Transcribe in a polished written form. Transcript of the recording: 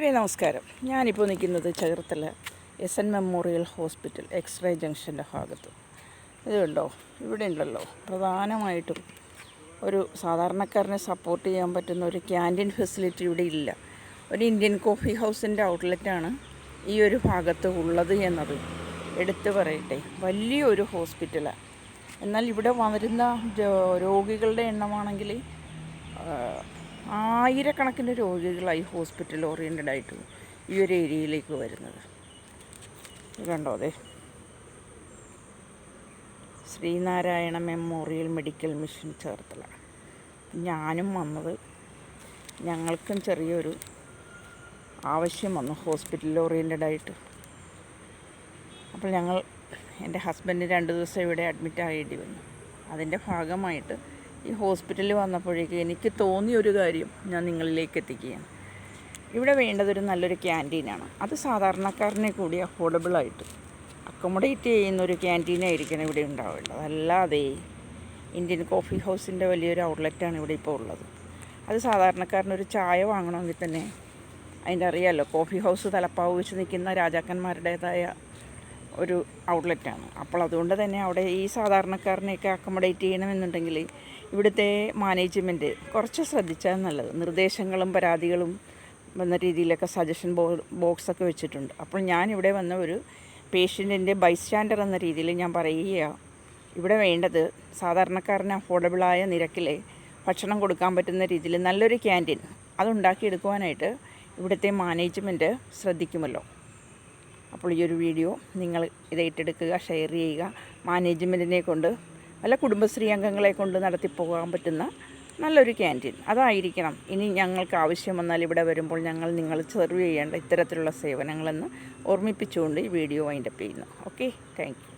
പ്രേക്ഷകരെ നമസ്കാരം. ഞാനിപ്പോൾ നിൽക്കുന്നത് Cherthala SN memorial hospital x-ray ജംഗ്ഷൻ്റെ ഭാഗത്ത്. ഇത് കണ്ടോ, ഇവിടെ ഉണ്ടല്ലോ പ്രധാനമായിട്ടും ഒരു സാധാരണക്കാരനെ സപ്പോർട്ട് ചെയ്യാൻ പറ്റുന്ന ഒരു ക്യാൻറ്റീൻ ഫെസിലിറ്റി ഇവിടെ ഇല്ല. ഒരു ഇന്ത്യൻ കോഫി ഹൗസിൻ്റെ ഔട്ട്ലെറ്റാണ് ഈ ഒരു ഭാഗത്ത് ഉള്ളത് എന്നത് എടുത്തു പറയട്ടെ. വലിയൊരു ഹോസ്പിറ്റലാണ്. എന്നാൽ ഇവിടെ വരുന്ന രോഗികളുടെ എണ്ണമാണെങ്കിൽ ആയിരക്കണക്കിന് രോഗികളായി ഹോസ്പിറ്റൽ ഓറിയൻറ്റഡ് ആയിട്ട് ഈ ഒരു ഏരിയയിലേക്ക് വരുന്നത്. കണ്ടോ, അതെ, Sreenarayana memorial medical mission Cherthala. ഞാനും വന്നത്, ഞങ്ങൾക്കും ചെറിയൊരു ആവശ്യം വന്നു ഹോസ്പിറ്റൽ ഓറിയൻറ്റഡ് ആയിട്ട്. അപ്പോൾ എൻ്റെ ഹസ്ബൻഡ് 2 ദിവസം ഇവിടെ അഡ്മിറ്റ് ആകേണ്ടി വന്നു. അതിൻ്റെ ഭാഗമായിട്ട് ഈ ഹോസ്പിറ്റലിൽ വന്നപ്പോഴേക്കും എനിക്ക് തോന്നിയൊരു കാര്യം ഞാൻ നിങ്ങളിലേക്ക് എത്തിക്കുകയാണ്. ഇവിടെ വേണ്ടതൊരു നല്ലൊരു ക്യാൻറ്റീനാണ്. അത് സാധാരണക്കാരനെ കൂടി അഫോർഡബിളായിട്ട് അക്കോമഡേറ്റ് ചെയ്യുന്ന ഒരു ക്യാൻറ്റീനായിരിക്കണം ഇവിടെ ഉണ്ടാവേണ്ടത്. അല്ലാതെ ഇന്ത്യൻ കോഫി ഹൗസിൻ്റെ വലിയൊരു ഔട്ട്ലെറ്റാണ് ഇവിടെ ഇപ്പോൾ ഉള്ളത്. അത് സാധാരണക്കാരനൊരു ചായ വാങ്ങണമെങ്കിൽ തന്നെ അതിൻ്റെ അറിയാമല്ലോ, കോഫി ഹൗസ് തലപ്പാവ് വെച്ച് നിൽക്കുന്ന രാജാക്കന്മാരുടേതായ ഒരു ഔട്ട്ലെറ്റാണ്. അപ്പോൾ അതുകൊണ്ട് തന്നെ അവിടെ ഈ സാധാരണക്കാരനെയൊക്കെ അക്കോമഡേറ്റ് ചെയ്യണമെന്നുണ്ടെങ്കിൽ ഇവിടുത്തെ മാനേജ്മെൻറ്റ് കുറച്ച് ശ്രദ്ധിച്ചാൽ നല്ലത്. നിർദ്ദേശങ്ങളും പരാതികളും വന്ന രീതിയിലൊക്കെ സജഷൻ ബോക്സൊക്കെ വെച്ചിട്ടുണ്ട്. അപ്പോൾ ഞാനിവിടെ വന്ന ഒരു പേഷ്യൻറ്റിൻ്റെ ബൈസ്റ്റാൻഡർ എന്ന രീതിയിൽ ഞാൻ പറയുകയാണ്, ഇവിടെ വേണ്ടത് സാധാരണക്കാരന് അഫോർഡബിളായ നിരക്കിൽ ഭക്ഷണം കൊടുക്കാൻ പറ്റുന്ന രീതിയിൽ നല്ലൊരു ക്യാൻറ്റീൻ അതുണ്ടാക്കിയെടുക്കുവാനായിട്ട് ഇവിടുത്തെ മാനേജ്മെൻറ്റ് ശ്രദ്ധിക്കുമല്ലോ. അപ്പോൾ ഈ ഒരു വീഡിയോ നിങ്ങൾ ഇത് ഏറ്റെടുക്കുക, ഷെയർ ചെയ്യുക. മാനേജ്മെൻറ്റിനെ കൊണ്ട് അല്ല കുടുംബശ്രീ അംഗങ്ങളെ കൊണ്ട് നടത്തിപ്പോകാൻ പറ്റുന്ന നല്ലൊരു ക്യാൻറ്റീൻ അതായിരിക്കണം ഇനി ഞങ്ങൾക്ക് ആവശ്യം വന്നാൽ ഇവിടെ വരുമ്പോൾ നിങ്ങൾ സെർവ് ചെയ്യേണ്ട ഇത്തരത്തിലുള്ള സേവനങ്ങളെന്ന് ഓർമ്മിപ്പിച്ചുകൊണ്ട് ഈ വീഡിയോ വൈൻഡപ്പ് ചെയ്യുന്നു. Okay, thank you.